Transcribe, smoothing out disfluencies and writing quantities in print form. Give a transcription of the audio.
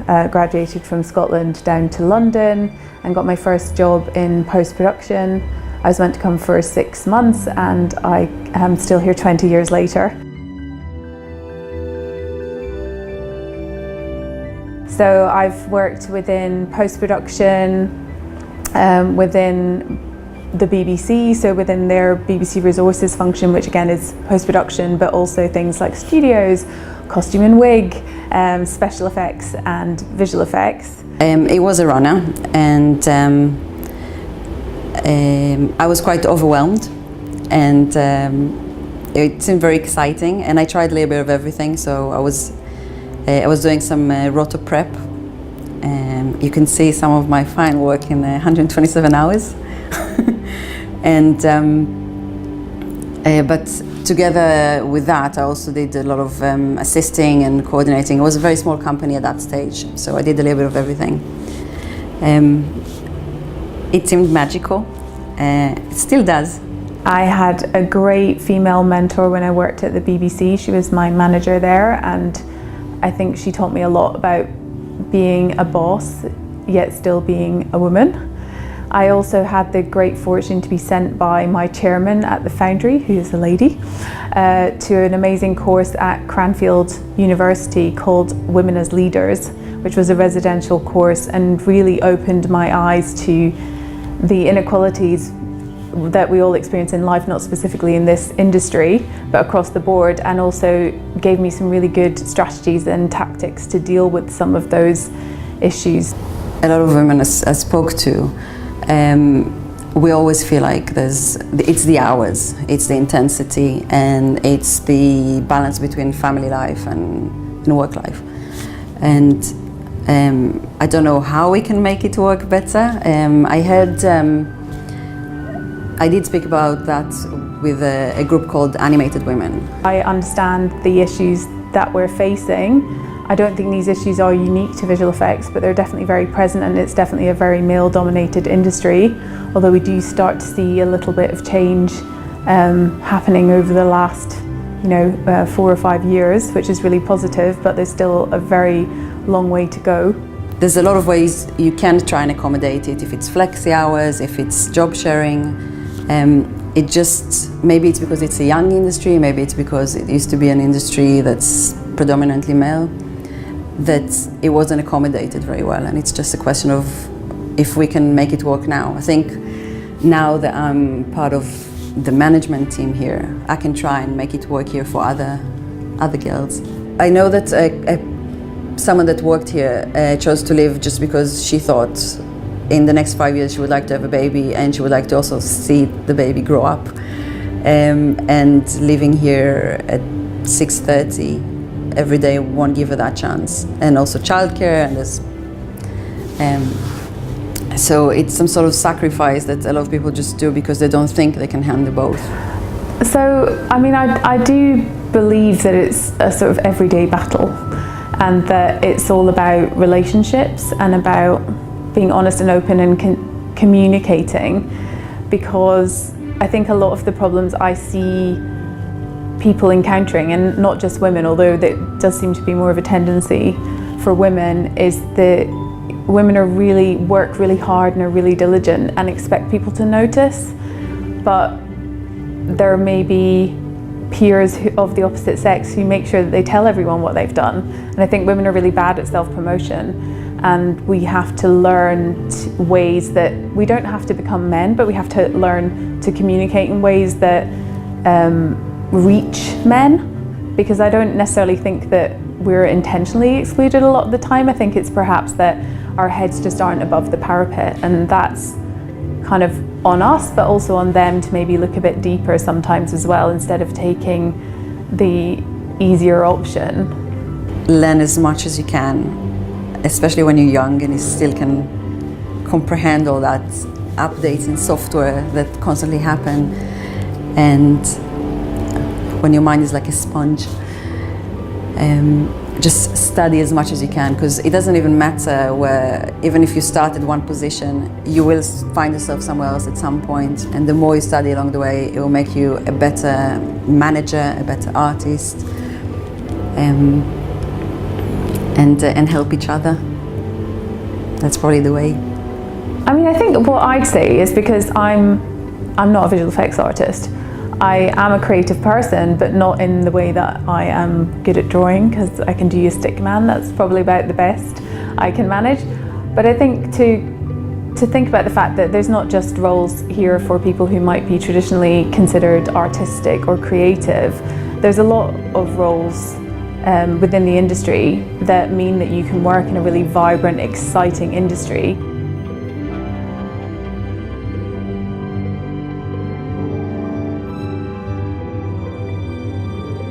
graduated from Scotland down to London and got my first job in post-production. I was meant to come for 6 months and I am still here 20 years later. So I've worked within post-production, within the BBC, so within their BBC Resources function, which again is post-production, but also things like studios, costume and wig, special effects and visual effects. It was a runner, and I was quite overwhelmed, and it seemed very exciting, and I tried a little bit of everything. So I was doing some rota prep. You can see some of my fine work in 127 hours. And but together with that, I also did a lot of assisting and coordinating. It was a very small company at that stage, so I did a little bit of everything. It seemed magical. It still does. I had a great female mentor when I worked at the BBC. She was my manager there, and I think she taught me a lot about being a boss, yet still being a woman. I also had the great fortune to be sent by my chairman at the Foundry, who is a lady, to an amazing course at Cranfield University called Women as Leaders, which was a residential course and really opened my eyes to the inequalities that we all experience in life, not specifically in this industry, but across the board, and also gave me some really good strategies and tactics to deal with some of those issues. A lot of women I spoke to, we always feel like it's the hours, it's the intensity, and it's the balance between family life and work life. And I don't know how we can make it work better. I did speak about that with a group called Animated Women. I understand the issues that we're facing. I don't think these issues are unique to visual effects, but they're definitely very present, and it's definitely a very male-dominated industry, although we do start to see a little bit of change happening over the last 4 or 5 years, which is really positive, but there's still a very long way to go. There's a lot of ways you can try and accommodate it, if it's flexi hours, if it's job sharing. Maybe it's because it's a young industry, maybe it's because it used to be an industry that's predominantly male, that it wasn't accommodated very well, and it's just a question of if we can make it work now. I think now that I'm part of the management team here, I can try and make it work here for other girls. I know that someone that worked here chose to leave just because she thought in the next 5 years she would like to have a baby, and she would like to also see the baby grow up. And living here at 6:30 every day won't give her that chance. And also childcare, and so it's some sort of sacrifice that a lot of people just do because they don't think they can handle both. So, I mean, I do believe that it's a sort of everyday battle, and that it's all about relationships and about being honest and open and communicating, because I think a lot of the problems I see people encountering, and not just women, although that does seem to be more of a tendency for women, is that women work really hard and are really diligent and expect people to notice, but there may be peers of the opposite sex who make sure that they tell everyone what they've done. And I think women are really bad at self-promotion, and we have to learn ways that we don't have to become men, but we have to learn to communicate in ways that reach men, because I don't necessarily think that we're intentionally excluded a lot of the time. I think it's perhaps that our heads just aren't above the parapet, and that's kind of on us, but also on them to maybe look a bit deeper sometimes as well, instead of taking the easier option. Learn as much as you can, especially when you're young and you still can comprehend all that updates in software that constantly happen, and when your mind is like a sponge. Just study as much as you can, because it doesn't even matter where, even if you start at one position, you will find yourself somewhere else at some point, and the more you study along the way, it will make you a better manager, a better artist, and help each other. That's probably the way. I mean, I think what I'd say is because I'm not a visual effects artist. I am a creative person, but not in the way that I am good at drawing, because I can do a stick man. That's probably about the best I can manage. But I think to think about the fact that there's not just roles here for people who might be traditionally considered artistic or creative. There's a lot of roles within the industry that mean that you can work in a really vibrant, exciting industry.